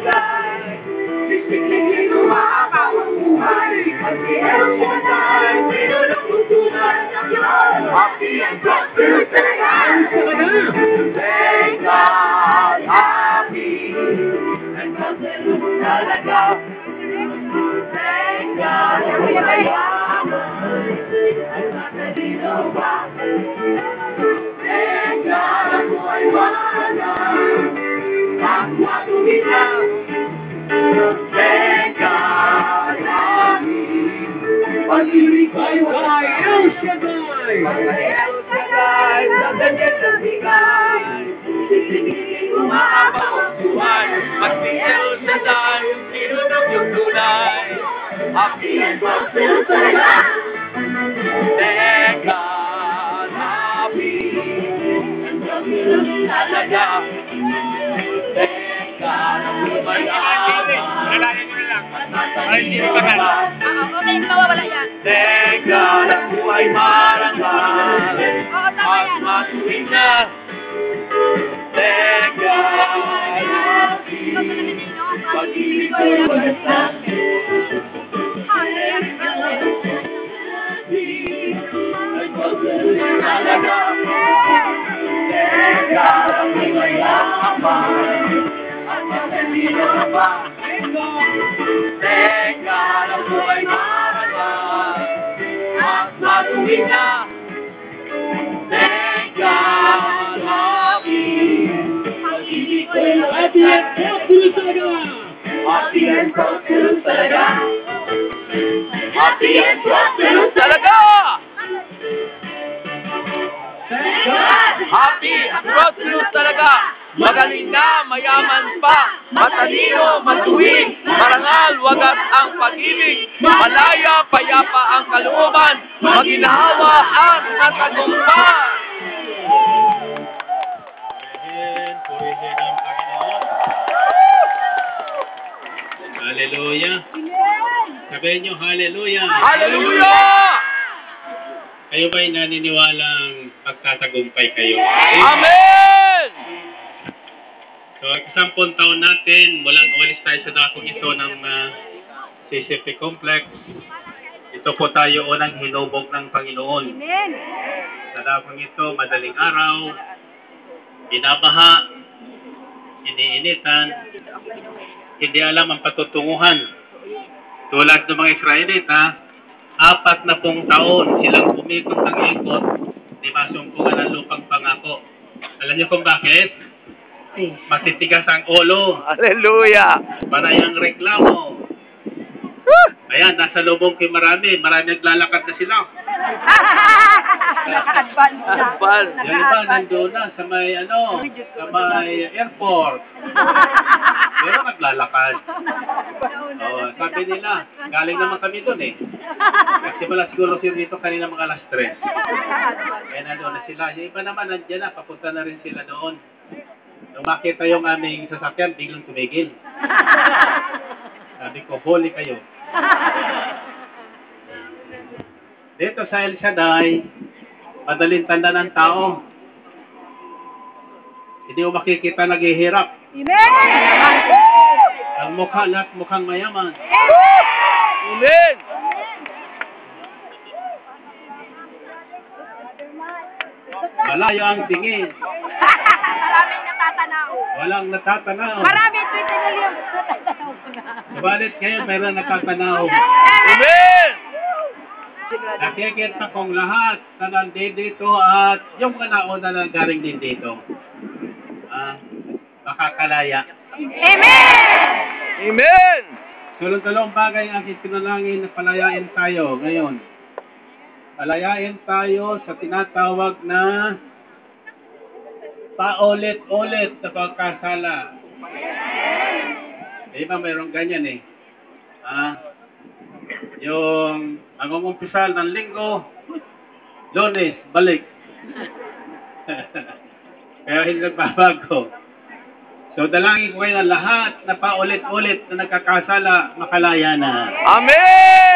bigay. Sisikligin umaapaw ang buhay. At si El Shaddai, pinulong-tutunan ng Diyos. Happy and prosperous talaga. Thank God, happy and prosperous talaga. Thank God, may mayaman at matalino pa. Thank God, ako ay manan at matulina. Thank God, amin. Pag-ibig ay kay El Shaddai. Kay El Shaddai, sa ganyan na bigay. Sisigiging umaapaw ang buhay. At si El Shaddai, pinunong yung tunay. Happy and prosperous talaga. Thank God, happy and prosperous talaga. Thank God, ako mayaman. Ay, hindi ka na. Okay, mawawala yan. Thank God, ako ay marangal. At matuwid na. Thank God, happy. Pag-ibig ko'y wagas na. Talaga. Thank God, ako ay mayaman. At matalino pa. Thank God, ako ay marangal. At matuwid na. Thank God, happy. Pag-ibig ko'y Happy and prosperous talaga! Happy and prosperous talaga. Happy and prosperous talaga. Thank God. Happy and prosperous talaga. Magaling na, mayaman pa, matalino, matuwid, marangal, wagas ang pag-ibig, malaya, payapa ang kalooban, maginhawa ang natagumpay. Purihin ang Panginoon. Hallelujah. Sabihin nyo, hallelujah. Hallelujah! Kayo ba'y naniniwalang magtatagumpay kayo? Amen! So, 10 taon natin, mulang umalis tayo sa dakong ito ng CCP Complex. Ito po tayo unang hinubog ng Panginoon. Amen. Sa dakong ito, madaling araw, binabaha, iniinitan, hindi alam ang patutunguhan. Tulad ng mga Israelita, 40 taon silang umikot ng ikot, di masumpungan ng lupang pangako. Alam niyo kung bakit? Matitigas ang ulo. Hallelujah! Panay ang reklamo. Ayan, nasa lubong kayo marami naglalakad na sila. Advance. Yung iba, nandun na sa may, sa may airport. Pero naglalakad. Sabi nila, galing naman kami dun eh. Kasi wala siguro sila dito kanina mga alas 3. Kaya nandun na sila. Yung iba naman, nandiyan na, papunta na rin sila doon. Nung makita yung aming sasakyan, biglang tumigil. Sabi ko, huli kayo. Dito sa El Shaddai, madaling tanda ng tao. Hindi mo makikita naghihirap. Amen! Ang mukha lahat mukhang mayaman. Amen! Malayo ang tingin. Maraming natatanaw. Walang natatanaw. Maraming 20 million natatanaw ko na. Subalit kayo, meron natatanaw. Amen! Nakikita kong lahat na nandito at yung mga nauna na galing din dito. Makakalaya. Amen! Amen! Tulong-tulong bagay ang itinalangin na palayain tayo ngayon. Palayain tayo sa tinatawag na paulit-ulit na pagkasala. Diba mayroong ganyan eh. Yung mangungumpisal ng linggo, Lunes, balik. Kaya hindi nagbabago. So dalangin ko kayo na lahat na paulit-ulit na nagkakasala, makalaya na. Amen!